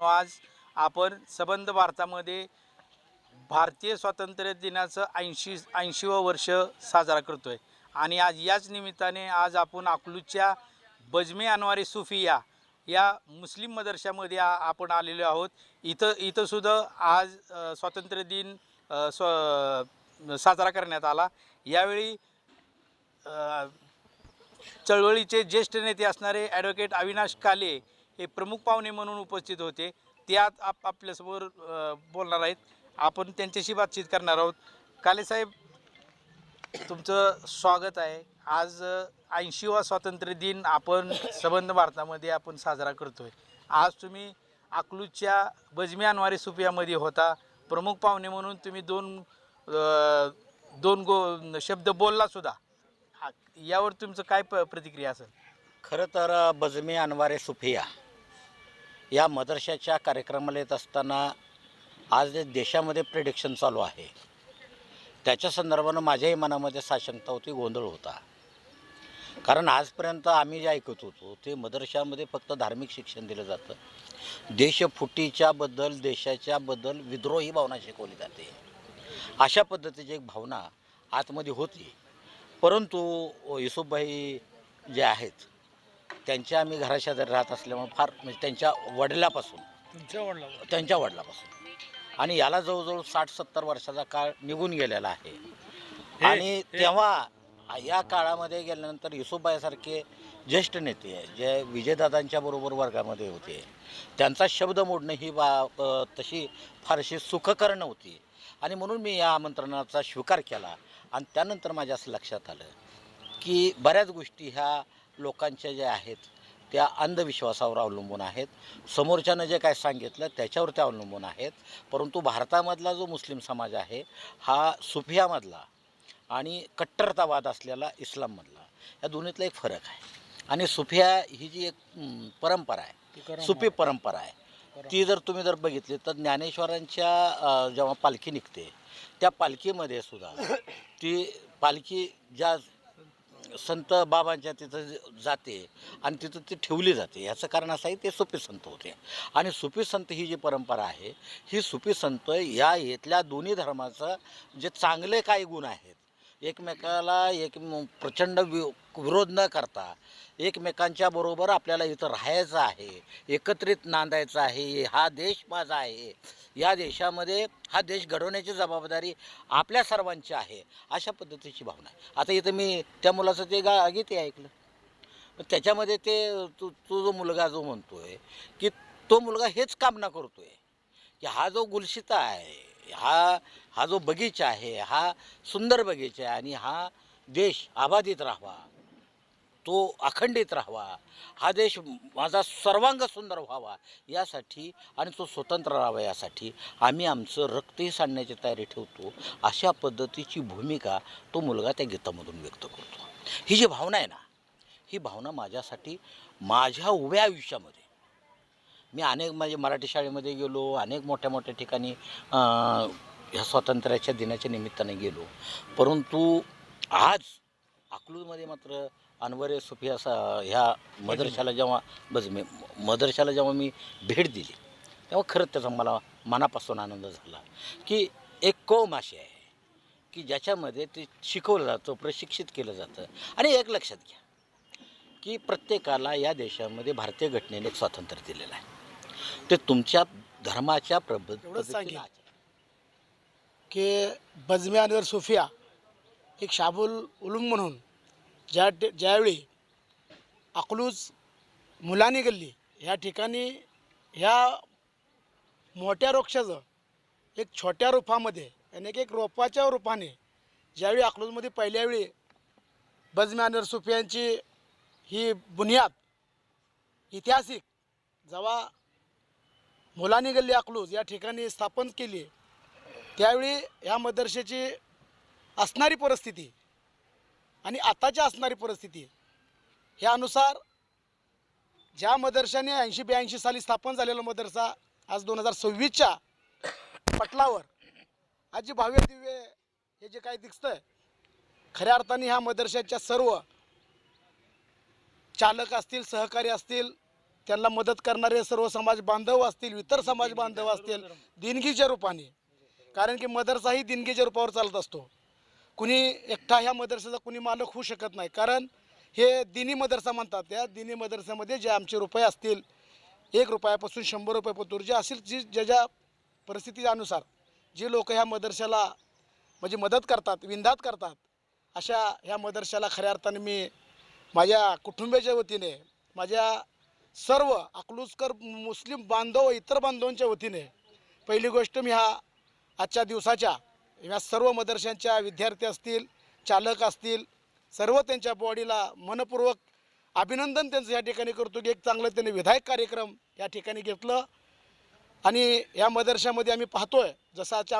आज आपण सबंध भारतामध्ये भारतीय स्वातंत्र्य दिनाचं 80वं वर्ष साजरा करतोय आणि आज याच निमित्ताने आज आपण अकलूजच्या बजमे अनवारी सुफिया या मुस्लिम मदरशामध्ये आपण आलेलो आहोत। इथं सुद्धा आज स्वातंत्र्य दिन साजरा करण्यात आला। यावेळी चळवळीचे ज्येष्ठ नेते असणारे ॲडव्होकेट अविनाश काले हे प्रमुख पाहुणे म्हणून उपस्थित होते। ते आज आपल्यासमोर बोलणार आहेत। आपण त्यांच्याशी बातचीत करणार आहोत। काले साहेब, तुमचं स्वागत आहे। आज 80वा स्वातंत्र्य दिन आपण सबंध भारतामध्ये आपण साजरा करतोय। आज तुम्ही अकलूजच्या बजमे अनवारी सुफियामध्ये होता, प्रमुख पाहुणे म्हणून तुम्ही दोन शब्द बोलला सुद्धा। यावर तुमचं काय प्रतिक्रिया असेल? खरं तर बजमे अनवारे सुफिया या मदरशाच्या कार्यक्रमाला येत असताना आज देशामध्ये प्रिडिक्शन चालू आहे, त्याच्या संदर्भानं माझ्याही मनामध्ये साशंकता होती, गोंधळ होता। कारण आजपर्यंत आम्ही जे ऐकत होतो ते मदरशामध्ये फक्त धार्मिक शिक्षण दिलं जातं, देशफुटीच्याबद्दल देशाच्याबद्दल विद्रोही भावना शिकवली जाते, अशा पद्धतीची एक भावना आतमध्ये होती। परंतु युसुफभाई जे आहेत त्यांच्या आम्ही घराशेजारी राहत असल्यामुळे फार म्हणजे त्यांच्या वडिलापासून आणि याला जवळजवळ 60-70 वर्षाचा काळ निघून गेलेला आहे। आणि तेव्हा या काळामध्ये गेल्यानंतर युसुफभाईसारखे ज्येष्ठ नेते जे विजयदादांच्या बरोबर वर्गामध्ये होते, त्यांचा शब्द मोडणं ही तशी फारशी सुखकर नव्हती। आणि म्हणून मी या आमंत्रणाचा स्वीकार केला। आणि त्यानंतर माझ्या असं लक्षात आलं की बऱ्याच गोष्टी ह्या लोकांच्या ज्या आहेत त्या अंधविश्वासावर अवलंबून आहेत, समोरच्यानं जे काय सांगितलं त्याच्यावर त्या अवलंबून आहेत। परंतु भारतामधला जो मुस्लिम समाज आहे हा सुफियामधला आणि कट्टरतावाद असलेला इस्लाममधला, या दोन्हीतला एक फरक आहे। आणि सुफिया ही जी एक परंपरा आहे, सुफी परंपरा आहे, ती जर तुम्ही बघितली तर ज्ञानेश्वरांच्या जेव्हा पालखी निघते त्या पालखीमध्ये सुद्धा ती पालखी ज्या संत बाबांच्या तिथं जाते आणि तिथं ती ठेवली जाते, याचं कारण असं आहे ते सुफी संत होते। आणि सुफी संत ही जी परंपरा आहे ही सुफी संत या इथल्या दोन्ही धर्माचं जे चांगले काही गुण आहेत, एकमेकाला प्रचंड विरोध न करता एकमेकांच्या बरोबर आपल्याला इथं राहायचं आहे, एकत्रित नांदायचं आहे, हा देश माझा आहे, या देशामध्ये हा देश घडवण्याची जबाबदारी आपल्या सर्वांची आहे, अशा पद्धतीची भावना आहे। आता इथं मी त्या मुलाचं ते गीत ऐकलं, त्याच्यामध्ये ते तो जो मुलगा जो म्हणतोय की तो मुलगा हेच कामना करतोय की हा जो गुलशिता आहे, हा जो बगीचा आहे, हा सुंदर बगीचा आहे आणि हा देश आबादित राहावा, तो अखंडित राहावा, हा देश माझा सर्वांग सुंदर व्हावा यासाठी आणि तो स्वतंत्र राहावा यासाठी आम्ही आमचं रक्तही सांडण्याची तयारी ठेवतो, अशा पद्धतीची भूमिका तो मुलगा त्या गीतामधून व्यक्त करतो। ही जी भावना आहे ना, ही भावना माझ्यासाठी माझ्या उभ्या आयुष्यामध्ये, मी अनेक म्हणजे मराठी शाळेमध्ये गेलो, अनेक मोठ्या मोठ्या ठिकाणी ह्या स्वातंत्र्याच्या दिनाच्या निमित्ताने गेलो, परंतु आज अकलूजमध्ये मात्र अनवारे सुफिया ह्या मदरशाला जेव्हा मी भेट दिली तेव्हा खरंच त्याचा मला मनापासून आनंद झाला की एक कौम अशी आहे की ज्याच्यामध्ये ते शिकवलं जातं, प्रशिक्षित केलं जातं। आणि एक लक्षात घ्या की प्रत्येकाला या देशामध्ये भारतीय घटनेने एक स्वातंत्र्य दिलेलं आहे, ते तुमच्या धर्माच्या सांगेल की बजमे अनवारी सुफिया एक शाबुल उलूम म्हणून ज्यावेळी अकलूज मुलानी गल्ली ह्या ठिकाणी ह्या मोठ्या वृक्षाचं एक छोट्या रूपामध्ये आणि एक रोपाच्या रूपाने ज्यावेळी अकलूजमध्ये पहिल्यावेळी बजमे अनवारी सुफियांची ही बुनियाद ऐतिहासिक जेव्हा मुलानी गल्ली अकलूज या ठिकाणी स्थापन केली, त्यावेळी या मदरशाची असणारी परिस्थिती आणि आताची असणारी परिस्थिती ह्यानुसार ज्या मदरशाने 80-82 साली स्थापन झालेला मदरसा आज 2026च्या पटलावर आज जी भव्य दिव्य हे जे काही दिसतंय, खऱ्या अर्थाने ह्या मदरशाच्या सर्व चालक असतील, सहकारी असतील, त्यांना मदत करणारे सर्व समाज बांधव असतील, इतर समाज बांधव असतील, देणगीच्या रूपाने. कारण की मदरसा ही देणगीच्या रूपावर चालत असतो. कुणी एकटा ह्या मदरसाचा कुणी मालक होऊ शकत नाही. कारण हे दिनी मदरसा म्हणतात. त्या दिनी मदरसामध्ये जे आमचे रुपये असतील 1 रुपयापासून 100 रुपयापर्यंत जे असेल, ज्या परिस्थितीच्या अनुसार जे लोक ह्या मदरशाला म्हणजे मदत करतात, विंदात करतात, अशा ह्या मदरशाला खऱ्या अर्थाने मी माझ्या कुटुंबियाच्या वतीने, माझ्या सर्व अकलूजकर मुस्लिम बांधव इतर बांधवांच्या वतीने पहिली गोष्ट मी आजच्या दिवसाच्या या सर्व मदरशांच्या विद्यार्थी असतील, चालक असतील, सर्व त्यांच्या बॉडीला मनपूर्वक अभिनंदन त्यांचं या ठिकाणी करतो की एक चांगलं त्यांनी विधायक कार्यक्रम या ठिकाणी घेतलं. आणि या मदरशामध्ये आम्ही पाहतोय जसं आमचे